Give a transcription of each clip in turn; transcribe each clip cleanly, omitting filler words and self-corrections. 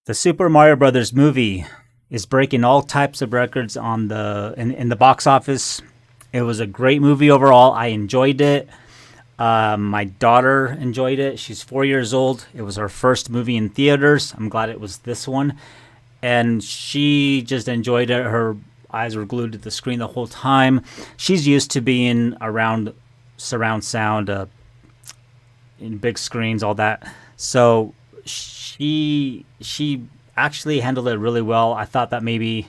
The Super Mario Brothers movie is breaking all types of records on in the box office. It was a great movie overall. I enjoyed it. My daughter enjoyed it. She's 4 years old. It was her first movie in theaters. I'm glad it was this one, and she just enjoyed it. Her eyes were glued to the screen the whole time. She's used to being around surround sound, in big screens, all that. So she actually handled it really well. I thought that maybe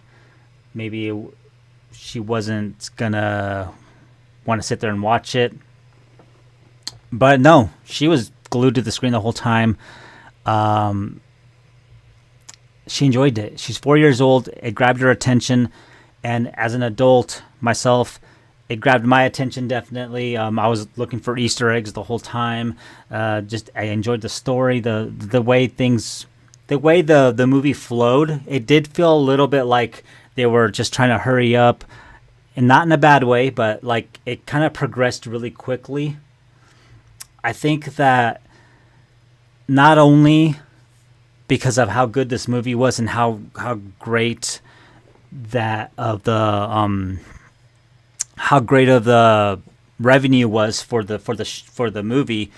she wasn't gonna want to sit there and watch it, but no, she was glued to the screen the whole time. Um, she enjoyed it. She's 4 years old. It grabbed her attention, and as an adult myself, it grabbed my attention definitely. I was looking for Easter eggs the whole time. Just I enjoyed the story, the way things, the way the movie flowed. It did feel a little bit like they were just trying to hurry up, and not in a bad way, but like it kind of progressed really quickly. I think that not only because of how good this movie was and how great that of the how great of the revenue was for the movie.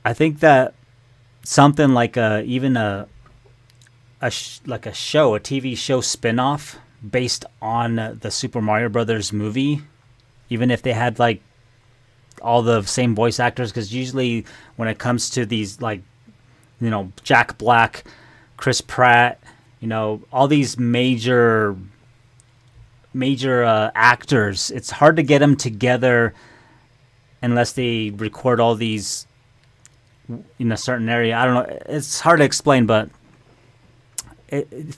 I think that something like even like a show, a TV show spinoff based on the Super Mario Brothers movie, even if they had like all the same voice actors, because usually when it comes to these, like, Jack Black, Chris Pratt, all these major actors, it's hard to get them together unless they record all these in a certain area. I don't know. It's hard to explain, but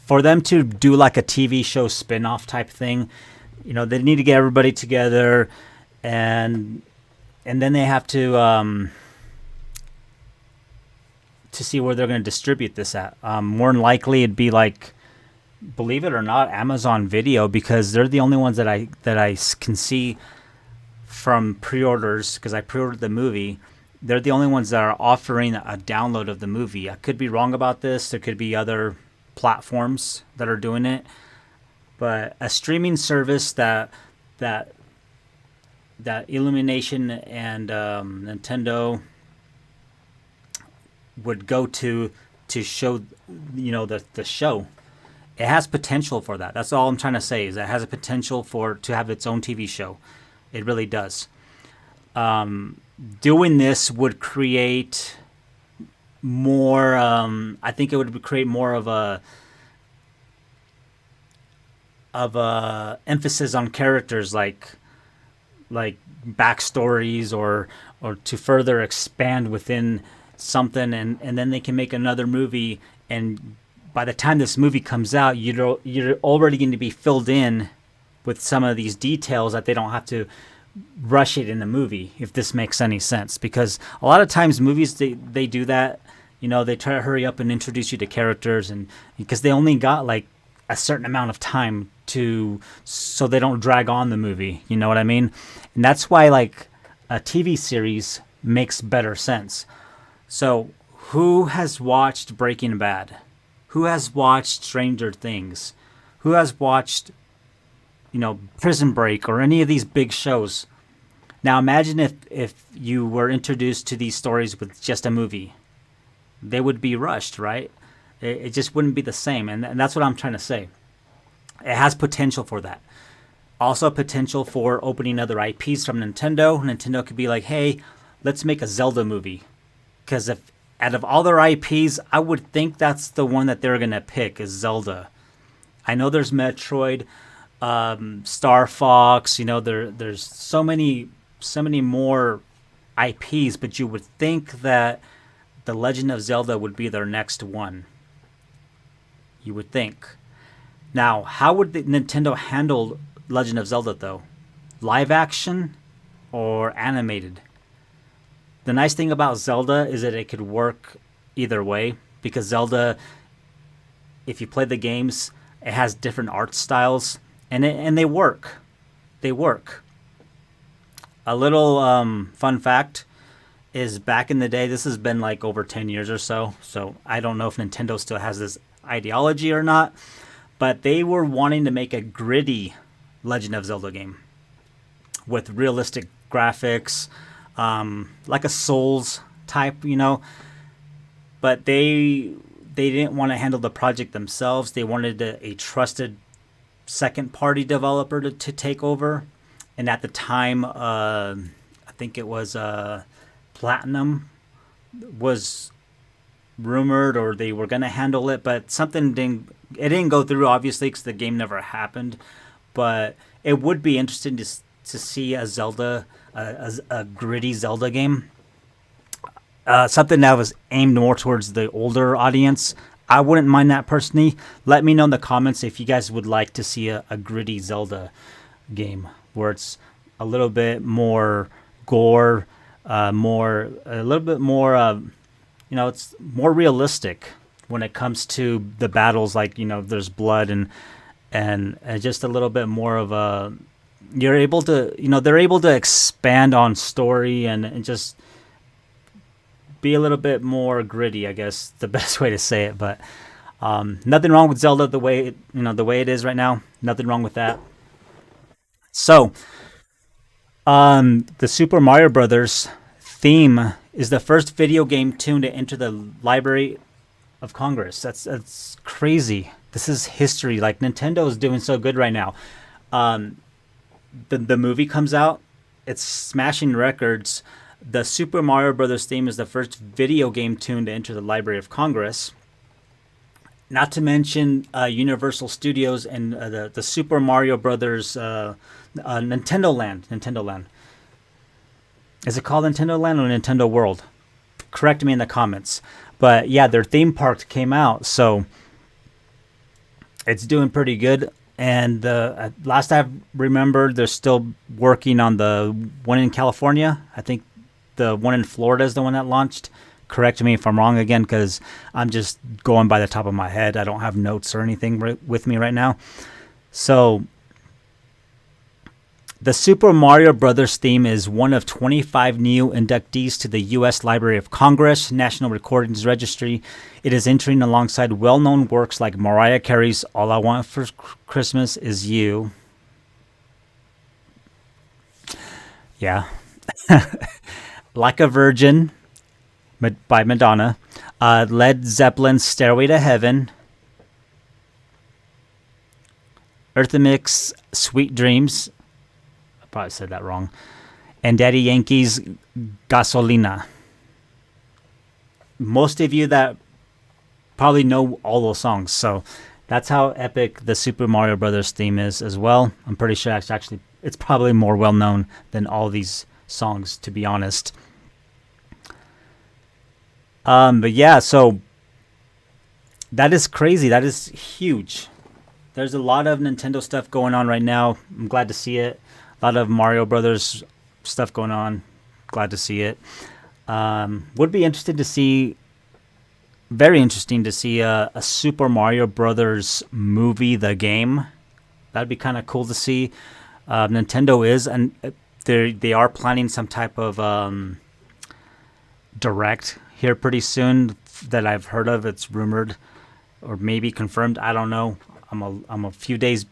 for them to do like a TV show spin-off type thing, they need to get everybody together, and then they have to see where they're going to distribute this at. More than likely, it'd be like, believe it or not, Amazon Video, because they're the only ones that I can see from pre-orders, because I pre-ordered the movie. They're the only ones that are offering a download of the movie. I could be wrong about this. There could be other platforms that are doing it, but a streaming service that Illumination and Nintendo would go to show, the show. It has potential for that. That's all I'm trying to say, is it has a potential to have its own TV show. It really does. Doing this would create more. I think it would create more of a emphasis on characters, like backstories, or to further expand within something, and then they can make another movie, and by the time this movie comes out, you're already going to be filled in with some of these details that they don't have to rush it in the movie, if this makes any sense. Because a lot of times movies, they do that. They try to hurry up and introduce you to characters, and because they only got like a certain amount of time so they don't drag on the movie. You know what I mean? And that's why like a TV series makes better sense. So who has watched Breaking Bad? Who has watched Stranger Things? Who has watched, Prison Break, or any of these big shows? Now imagine if you were introduced to these stories with just a movie. They would be rushed, right? It just wouldn't be the same. And that's what I'm trying to say. It has potential for that. Also potential for opening other IPs from Nintendo. Nintendo could be like, hey, let's make a Zelda movie. Because if out of all their IPs, I would think that's the one that they're gonna pick, is Zelda. I know there's Metroid, Star Fox. There's so many more IPs, but you would think that the Legend of Zelda would be their next one. You would think. Now, how would Nintendo handle Legend of Zelda though? Live action or animated? The nice thing about Zelda is that it could work either way, because Zelda, if you play the games, it has different art styles, and they work. They work. A little fun fact is back in the day. This has been like over 10 years or so. So I don't know if Nintendo still has this ideology or not. But they were wanting to make a gritty Legend of Zelda game with realistic graphics, like a Souls type, But they didn't want to handle the project themselves. They wanted a trusted second party developer to take over. And at the time, I think it was Platinum was rumored, or they were going to handle it, but something didn't go through, obviously, because the game never happened. But it would be interesting to see a Zelda, a gritty Zelda game, something that was aimed more towards the older audience. I wouldn't mind that personally. Let me know in the comments if you guys would like to see a gritty Zelda game where it's a little bit more gore, a little bit more, it's more realistic when it comes to the battles. Like, there's blood and just a little bit more of a. You're able to, they're able to expand on story and just be a little bit more gritty, I guess the best way to say it. But nothing wrong with Zelda the way it is right now. Nothing wrong with that. So, the Super Mario Brothers theme is the first video game tune to enter the Library of Congress. That's crazy. This is history. Like, Nintendo is doing so good right now. The movie comes out, it's smashing records. The Super Mario Brothers theme is the first video game tune to enter the Library of Congress. Not to mention Universal Studios and the Super Mario Brothers Nintendo Land. Nintendo Land. Is it called Nintendo Land or Nintendo World? Correct me in the comments. But yeah, their theme park came out, so it's doing pretty good. And last I remember, they're still working on the one in California. I think the one in Florida is the one that launched. Correct me if I'm wrong again, because I'm just going by the top of my head. I don't have notes or anything with me right now. So the Super Mario Brothers theme is one of 25 new inductees to the U.S. Library of Congress National Recordings Registry. It is entering alongside well-known works like Mariah Carey's All I Want for Christmas Is You. Yeah. Like a Virgin by Madonna. Led Zeppelin's Stairway to Heaven. Eurythmics' Sweet Dreams. Probably said that wrong. And Daddy Yankee's Gasolina. Most of you that probably know all those songs, so that's how epic the Super Mario Brothers theme is as well. I'm pretty sure it's probably more well known than all these songs, to be honest. But yeah, so that is crazy. That is huge. There's a lot of Nintendo stuff going on right now. I'm glad to see it. A lot of Mario Brothers stuff going on. Glad to see it. Would be interested to see. Very interesting to see a Super Mario Brothers movie, the game. That'd be kind of cool to see. Nintendo is, and they are planning some type of direct here pretty soon that I've heard of. It's rumored or maybe confirmed. I don't know. I'm a few days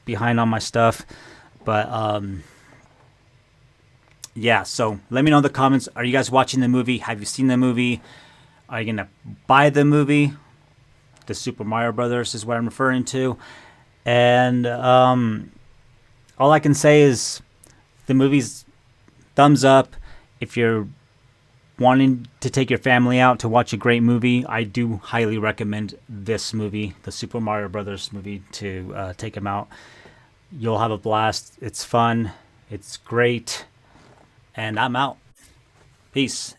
behind on my stuff. But yeah, so let me know in the comments. Are you guys watching the movie? Have you seen the movie? Are you gonna buy the movie? The Super Mario Brothers is what I'm referring to. And all I can say is the movie's thumbs up. If you're wanting to take your family out to watch a great movie, I do highly recommend this movie, the Super Mario Brothers movie, to take them out. You'll have a blast. It's fun. It's great. And I'm out. Peace.